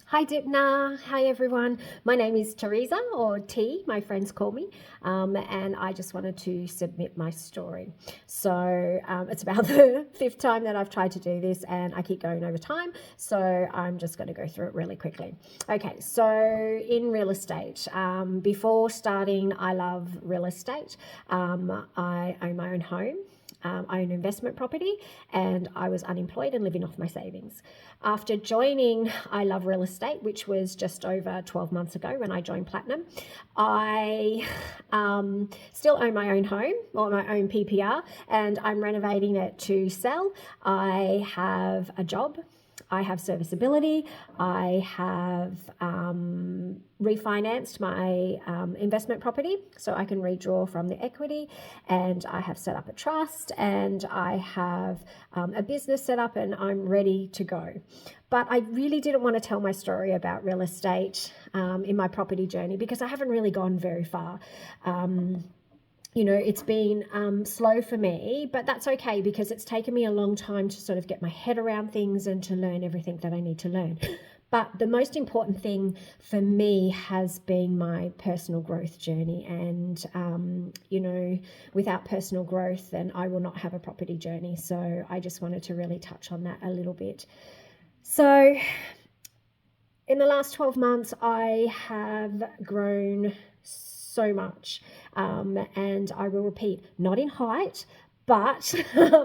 Hi Dipna, hi everyone. My name is Theresa, or T, my friends call me, and I just wanted to submit my story. So it's about the fifth time that I've tried to do this, and I keep going over time, so I'm just going to go through it really quickly. Okay, so in real estate, before starting I Love Real Estate, I own my own home. I own investment property, and I was unemployed and living off my savings. After joining I Love Real Estate, which was just over 12 months ago when I joined Platinum, I still own my own home or my own PPR, and I'm renovating it to sell. I have a job. I have serviceability. I have refinanced my investment property so I can redraw from the equity, and I have set up a trust, and I have a business set up, and I'm ready to go. But I really didn't want to tell my story about real estate in my property journey because I haven't really gone very far. It's been slow for me, but that's okay because it's taken me a long time to sort of get my head around things and to learn everything that I need to learn. But the most important thing for me has been my personal growth journey. And, without personal growth, then I will not have a property journey. So I just wanted to really touch on that a little bit. So in the last 12 months, I have grown so much. And I will repeat, not in height, but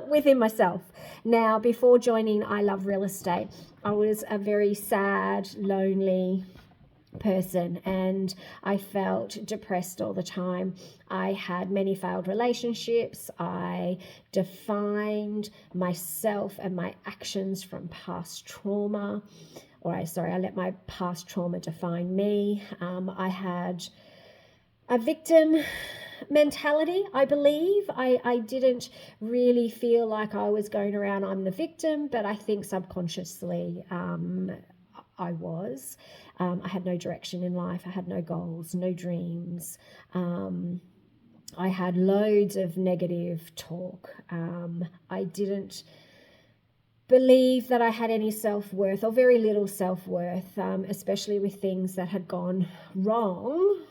within myself. Now, before joining I Love Real Estate, I was a very sad, lonely person, and I felt depressed all the time. I had many failed relationships. I defined myself and my actions from past trauma. I let my past trauma define me. I had a victim mentality, I believe. I didn't really feel like I was going around, I'm the victim, but I think subconsciously I was. I had no direction in life. I had no goals, no dreams. I had loads of negative talk. I didn't believe that I had any self-worth, or very little self-worth, especially with things that had gone wrong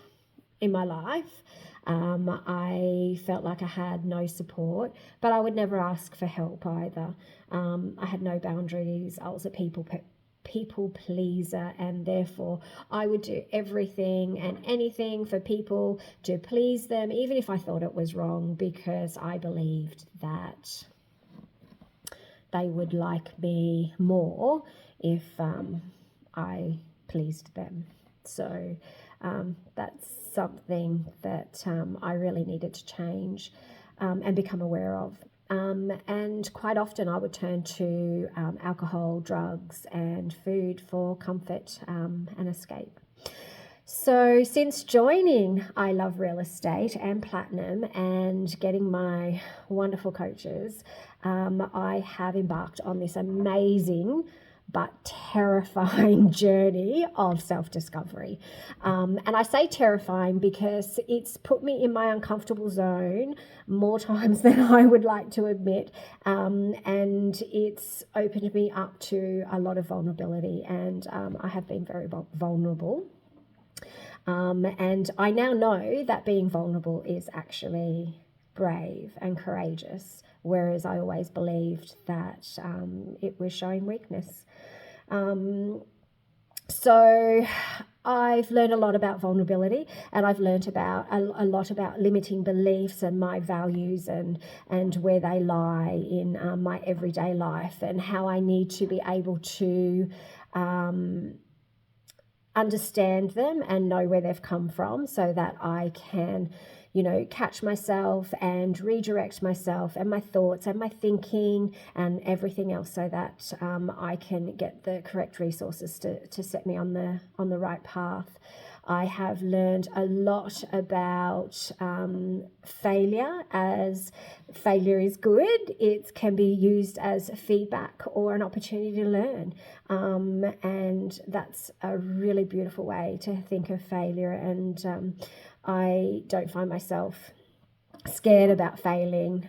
in my life. I felt like I had no support, but I would never ask for help either. I had no boundaries. I was a people pleaser, and therefore I would do everything and anything for people to please them, even if I thought it was wrong, because I believed that they would like me more if I pleased them. So that's something that I really needed to change and become aware of. And quite often I would turn to alcohol, drugs, and food for comfort and escape. So since joining I Love Real Estate and Platinum and getting my wonderful coaches, I have embarked on this amazing but terrifying journey of self-discovery. And I say terrifying because it's put me in my uncomfortable zone more times than I would like to admit. And it's opened me up to a lot of vulnerability, and I have been very vulnerable. And I now know that being vulnerable is actually brave and courageous, whereas I always believed that it was showing weakness. So I've learned a lot about vulnerability, and I've learned about a lot about limiting beliefs and my values and where they lie in my everyday life, and how I need to be able to understand them and know where they've come from, so that I can, catch myself and redirect myself and my thoughts and my thinking and everything else, so that I can get the correct resources to set me on the right path. I have learned a lot about failure, as failure is good. It can be used as feedback or an opportunity to learn. And that's a really beautiful way to think of failure. And I don't find myself scared about failing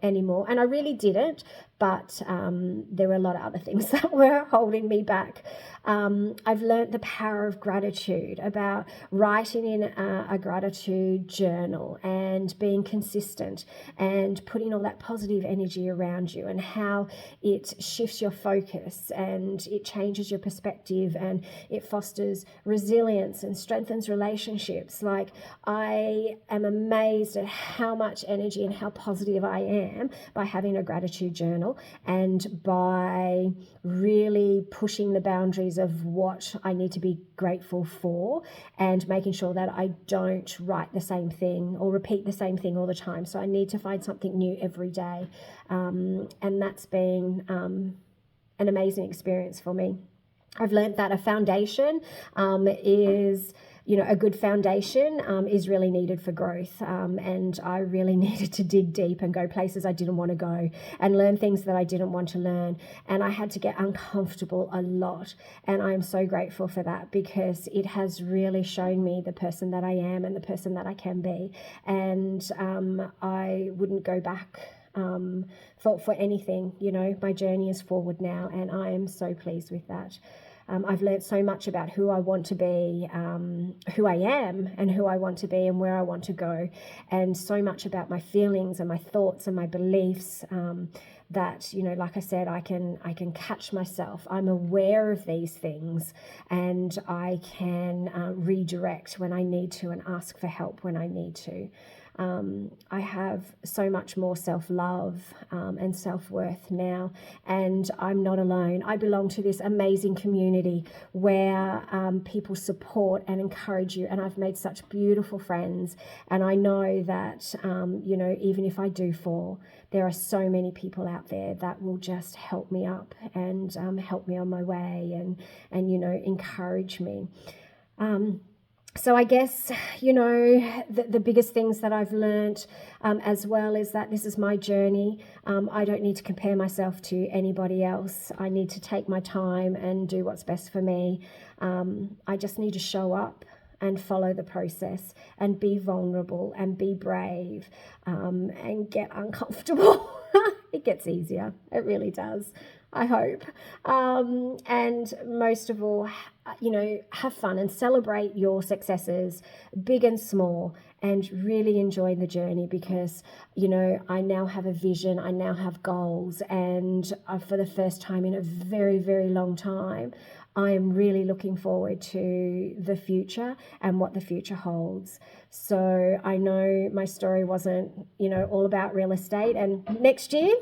anymore. And I really didn't. but there were a lot of other things that were holding me back. I've learned the power of gratitude, about writing in a gratitude journal and being consistent and putting all that positive energy around you, and how it shifts your focus and it changes your perspective and it fosters resilience and strengthens relationships. Like, I am amazed at how much energy and how positive I am by having a gratitude journal, and by really pushing the boundaries of what I need to be grateful for, and making sure that I don't write the same thing or repeat the same thing all the time. So I need to find something new every day. And that's been an amazing experience for me. I've learned that a foundation is, a good foundation is really needed for growth. And I really needed to dig deep and go places I didn't want to go, and learn things that I didn't want to learn. And I had to get uncomfortable a lot. And I'm so grateful for that, because it has really shown me the person that I am and the person that I can be. And I wouldn't go back for anything. My journey is forward now, and I am so pleased with that. I've learned so much about who I want to be, who I am and who I want to be and where I want to go, and so much about my feelings and my thoughts and my beliefs, that, like I said, I can catch myself. I'm aware of these things, and I can redirect when I need to and ask for help when I need to. I have so much more self-love and self-worth now, and I'm not alone. I belong to this amazing community where people support and encourage you, and I've made such beautiful friends. And I know that, even if I do fall, there are so many people out there that will just help me up and help me on my way and encourage me. So I guess, the biggest things that I've learned as well is that this is my journey. I don't need to compare myself to anybody else. I need to take my time and do what's best for me. I just need to show up and follow the process and be vulnerable and be brave and get uncomfortable. It gets easier. It really does. I hope. And most of all, have fun and celebrate your successes, big and small, and really enjoy the journey, because, I now have a vision, I now have goals, and for the first time in a very, very long time, I am really looking forward to the future and what the future holds. So I know my story wasn't, all about real estate, and next year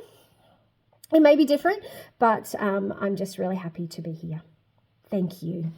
it may be different, but I'm just really happy to be here. Thank you.